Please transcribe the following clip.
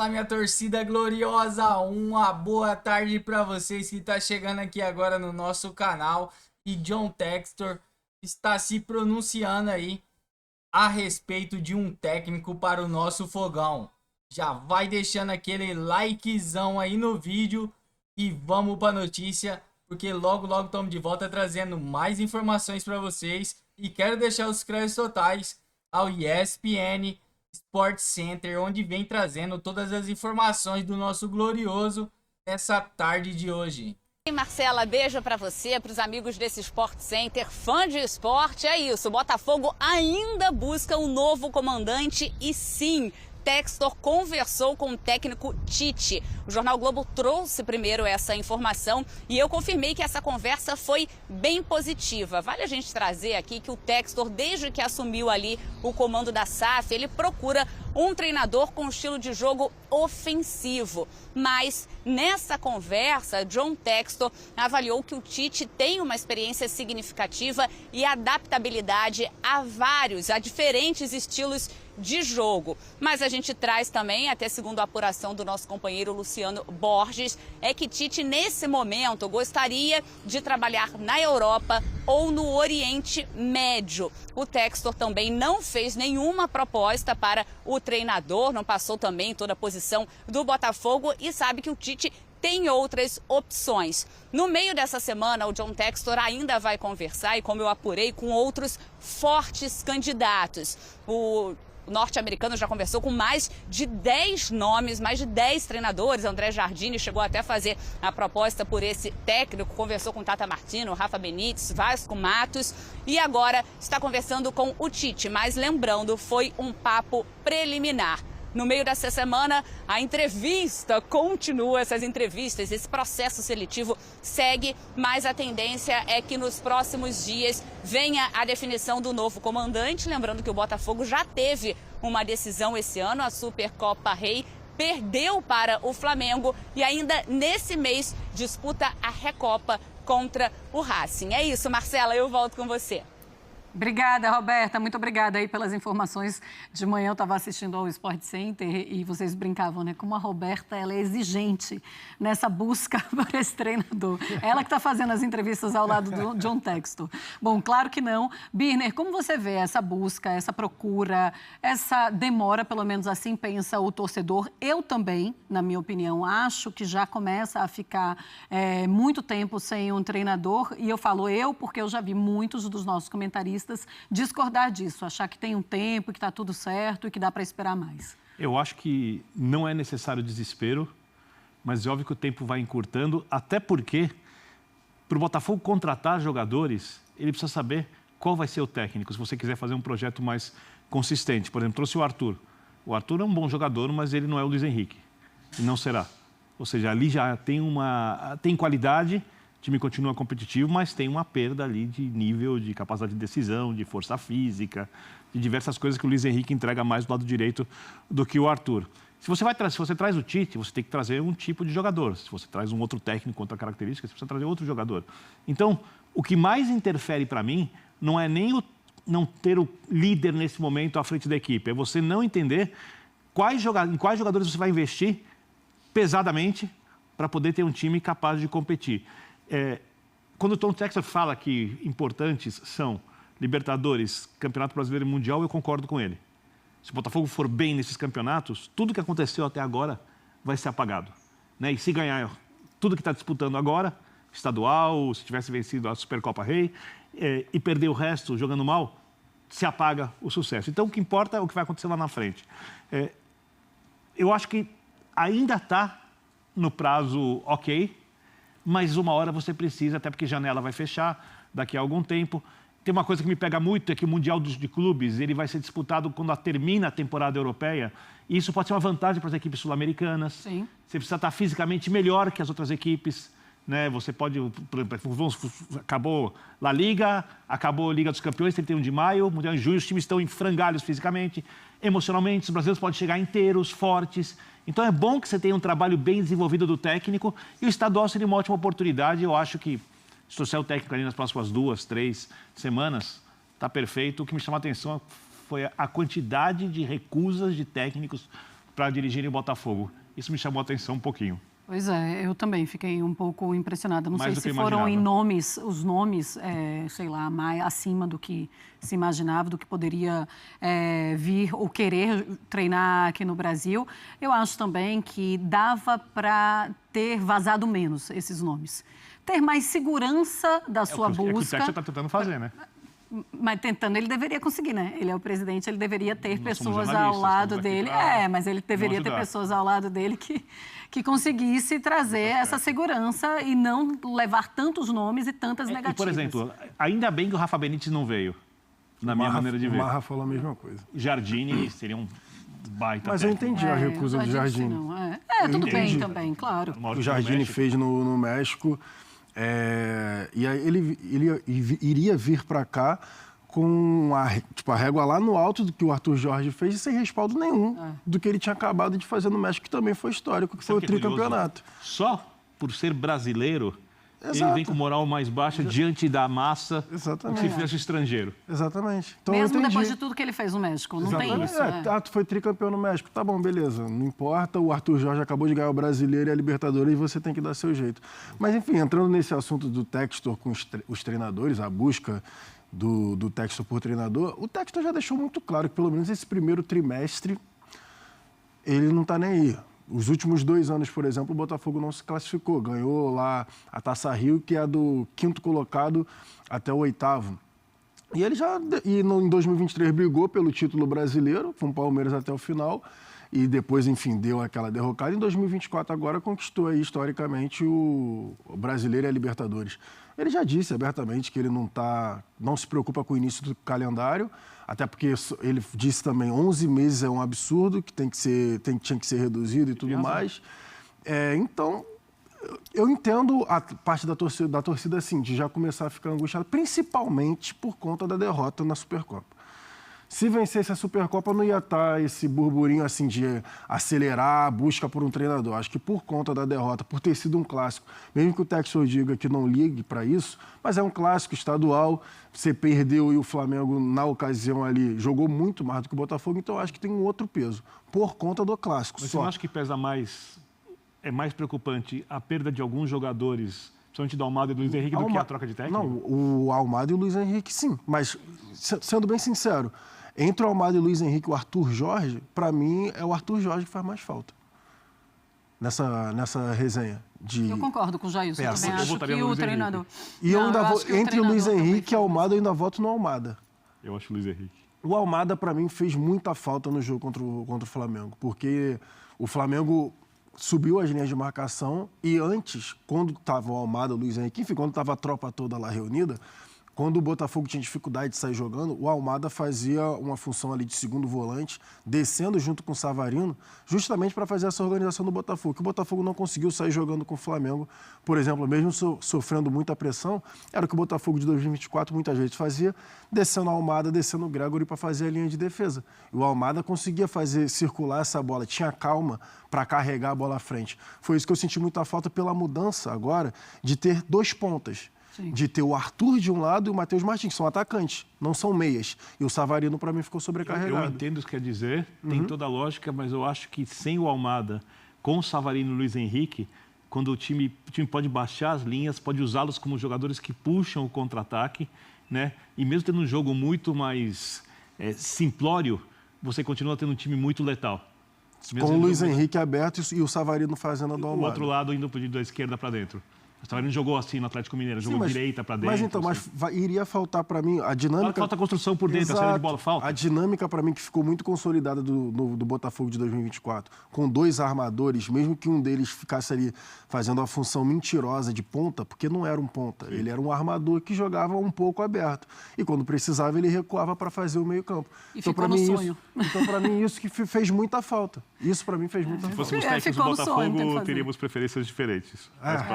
Fala, minha torcida gloriosa, uma boa tarde para vocês que tá chegando aqui agora no nosso canal. E John Textor está se pronunciando aí a respeito de um técnico para o nosso fogão. Já vai deixando aquele likezão aí no vídeo e vamos para notícia, porque logo logo estamos de volta trazendo mais informações para vocês. E quero deixar os créditos totais ao ESPN Sports Center, onde vem trazendo todas as informações do nosso glorioso nessa tarde de hoje. E Marcela, beijo pra você, pros amigos desse Sport Center, fã de esporte. É isso, o Botafogo ainda busca um novo comandante e sim, Textor conversou com o técnico Tite. O Jornal Globo trouxe primeiro essa informação e eu confirmei que essa conversa foi bem positiva. Vale a gente trazer aqui que o Textor, desde que assumiu ali o comando da SAF, ele procura um treinador com estilo de jogo ofensivo. Mas nessa conversa, John Textor avaliou que o Tite tem uma experiência significativa e adaptabilidade a diferentes estilos de jogo. Mas a gente traz também, até segundo a apuração do nosso companheiro Luciano Borges, é que Tite, nesse momento, gostaria de trabalhar na Europa ou no Oriente Médio. O Textor também não fez nenhuma proposta para o treinador, não passou também toda a posição do Botafogo e sabe que o Tite tem outras opções. No meio dessa semana, o John Textor ainda vai conversar, e como eu apurei, com outros fortes candidatos. O norte-americano já conversou com mais de 10 nomes, mais de 10 treinadores. André Jardine chegou até a fazer a proposta por esse técnico, conversou com Tata Martino, Rafa Benítez, Vasco Matos e agora está conversando com o Tite. Mas lembrando, foi um papo preliminar. No meio dessa semana, a entrevista continua, essas entrevistas, esse processo seletivo segue, mas a tendência é que nos próximos dias venha a definição do novo comandante. Lembrando que o Botafogo já teve uma decisão esse ano, a Supercopa Rei, perdeu para o Flamengo e ainda nesse mês disputa a Recopa contra o Racing. É isso, Marcela, eu volto com você. Obrigada, Roberta. Muito obrigada aí pelas informações. De manhã eu estava assistindo ao Sport Center e vocês brincavam, né? Como a Roberta, ela é exigente nessa busca por esse treinador. Ela que está fazendo as entrevistas ao lado do John Textor. Bom, claro que não. Birner, como você vê essa busca, essa procura, essa demora, pelo menos assim pensa o torcedor? Eu também, na minha opinião, acho que já começa a ficar muito tempo sem um treinador. E eu falo eu porque eu já vi muitos dos nossos comentaristas discordar disso, achar que tem um tempo, que está tudo certo e que dá para esperar mais. Eu acho que não é necessário desespero, mas é óbvio que o tempo vai encurtando, até porque, para o Botafogo contratar jogadores, ele precisa saber qual vai ser o técnico, se você quiser fazer um projeto mais consistente. Por exemplo, trouxe o Arthur. O Arthur é um bom jogador, mas ele não é o Luiz Henrique, e não será. Ou seja, ali já tem qualidade. O time continua competitivo, mas tem uma perda ali de nível de capacidade de decisão, de força física, de diversas coisas que o Luiz Henrique entrega mais do lado direito do que o Arthur. Se você traz o Tite, você tem que trazer um tipo de jogador. Se você traz um outro técnico com outra característica, você precisa trazer outro jogador. Então, o que mais interfere para mim não é nem não ter o líder nesse momento à frente da equipe, é você não entender em quais jogadores você vai investir pesadamente para poder ter um time capaz de competir. Quando o John Textor fala que importantes são Libertadores, Campeonato Brasileiro e Mundial, eu concordo com ele. Se o Botafogo for bem nesses campeonatos, tudo que aconteceu até agora vai ser apagado, né? E se ganhar tudo que está disputando agora, estadual, se tivesse vencido a Supercopa Rei, e perder o resto jogando mal, se apaga o sucesso. Então, o que importa é o que vai acontecer lá na frente. Eu acho que ainda está no prazo ok, mas uma hora você precisa, até porque janela vai fechar daqui a algum tempo. Tem uma coisa que me pega muito, é que o Mundial de Clubes ele vai ser disputado quando termina a temporada europeia, e isso pode ser uma vantagem para as equipes sul-americanas. Sim. Você precisa estar fisicamente melhor que as outras equipes, né? Você pode, por exemplo, acabou La Liga, acabou a Liga dos Campeões, 31 de maio, Mundial em junho, os times estão em frangalhos fisicamente, emocionalmente, os brasileiros podem chegar inteiros, fortes. Então é bom que você tenha um trabalho bem desenvolvido do técnico e o estadual seria uma ótima oportunidade. Eu acho que se trouxer o técnico ali nas próximas 2, 3 semanas, está perfeito. O que me chamou a atenção foi a quantidade de recusas de técnicos para dirigirem o Botafogo. Isso me chamou a atenção um pouquinho. Pois é, eu também fiquei um pouco impressionada. Não Mais sei do que se foram em imaginava. os nomes, sei lá, mais acima do que se imaginava, do que poderia vir ou querer treinar aqui no Brasil. Eu acho também que dava para ter vazado menos esses nomes. Ter mais segurança da sua busca. É o que o Textor está tentando fazer, né? Mas tentando, ele deveria conseguir, né? Ele é o presidente, ele deveria ter Nós somos pessoas ao jornalistas, lado estamos aqui dele. pra Mas ele deveria ter ajudar. pessoas ao lado dele que conseguisse trazer essa segurança e não levar tantos nomes e tantas negativas. E, por exemplo, ainda bem que o Rafa Benítez não veio, na minha maneira de ver. O Marra falou a mesma coisa. Jardine seria um baita Mas eu técnico. entendi a recusa do Jardine. Não, tudo bem entendi. também, claro. Uma hora O que no Jardine México- fez no México. E aí ele iria vir para cá com a régua lá no alto do que o Arthur Jorge fez e sem respaldo nenhum do que ele tinha acabado de fazer no México, que também foi histórico, que foi o Sabe o que é curioso? tricampeonato. Só por ser brasileiro, ele Exato. vem com moral mais baixa diante da massa Exatamente. do que se fosse estrangeiro. Exatamente. Então, Mesmo eu entendi. depois de tudo que ele fez no México, não tem Exatamente. isso, né? Tu foi tricampeão no México. Tá bom, beleza. Não importa, o Arthur Jorge acabou de ganhar o Brasileiro e a Libertadores e você tem que dar seu jeito. Mas, enfim, entrando nesse assunto do Textor com os treinadores, a busca do Textor por treinador, o Textor já deixou muito claro que, pelo menos esse primeiro trimestre, ele não tá nem aí. Os últimos 2 anos, por exemplo, o Botafogo não se classificou. Ganhou lá a Taça Rio, que é do 5º colocado até o 8º. E ele em 2023 brigou pelo título brasileiro, com o Palmeiras até o final, e depois, enfim, deu aquela derrocada. Em 2024 agora conquistou aí, historicamente, o Brasileiro e a Libertadores. Ele já disse abertamente que ele não se preocupa com o início do calendário, até porque ele disse também 11 meses é um absurdo, que tinha que ser reduzido e tudo mais. Então, eu entendo a parte da torcida assim, de já começar a ficar angustiada, principalmente por conta da derrota na Supercopa. Se vencesse a Supercopa, não ia estar esse burburinho assim de acelerar a busca por um treinador. Acho que por conta da derrota, por ter sido um clássico, mesmo que o Textor diga que não ligue para isso, mas é um clássico estadual, você perdeu e o Flamengo, na ocasião ali, jogou muito mais do que o Botafogo, então acho que tem um outro peso, por conta do clássico. Mas você não acha que pesa mais, é mais preocupante a perda de alguns jogadores, principalmente do Almada e do Luiz Henrique, do que a troca de técnico? Não, o Almada e o Luiz Henrique, sim. Mas, sendo bem sincero, entre o Almada e o Luiz Henrique e o Arthur Jorge, para mim, é o Arthur Jorge que faz mais falta. Nessa resenha. Eu concordo com o Jailson. Eu também acho que o treinador... E eu ainda vou, entre o Luiz Henrique e o Almada, eu ainda voto no Almada. Eu acho o Luiz Henrique. O Almada, para mim, fez muita falta no jogo contra o Flamengo, porque o Flamengo subiu as linhas de marcação e antes, quando estava o Almada, o Luiz Henrique, enfim, quando estava a tropa toda lá reunida, quando o Botafogo tinha dificuldade de sair jogando, o Almada fazia uma função ali de segundo volante, descendo junto com o Savarino, justamente para fazer essa organização do Botafogo, que o Botafogo não conseguiu sair jogando com o Flamengo, por exemplo, mesmo sofrendo muita pressão, era o que o Botafogo de 2024 muitas vezes fazia, descendo o Almada, descendo o Gregory para fazer a linha de defesa. E o Almada conseguia circular essa bola, tinha calma para carregar a bola à frente. Foi isso que eu senti muita falta pela mudança agora de ter 2 pontas. Sim. De ter o Arthur de um lado e o Matheus Martins, que são atacantes, não são meias. E o Savarino, para mim, ficou sobrecarregado. Eu entendo o que quer dizer, tem toda a lógica, mas eu acho que sem o Almada, com o Savarino e o Luiz Henrique, quando o time pode baixar as linhas, pode usá-los como jogadores que puxam o contra-ataque, né? E mesmo tendo um jogo muito mais simplório, você continua tendo um time muito letal. Com o Luiz Henrique aberto e o Savarino fazendo a do Almada. O outro lado indo da esquerda para dentro. O Savarino jogou assim no Atlético Mineiro, jogou direita para dentro. Mas então, assim. iria faltar para mim a dinâmica... Falta a construção por dentro, a saída de bola falta. A dinâmica para mim que ficou muito consolidada do Botafogo de 2024, com 2 armadores, mesmo que um deles ficasse ali fazendo a função mentirosa de ponta, porque não era um ponta, ele era um armador que jogava um pouco aberto. E quando precisava, ele recuava para fazer o meio-campo. Então, para mim, isso que fez muita falta. Isso para mim fez muita falta. Se fôssemos técnicos do Botafogo, teríamos preferências diferentes.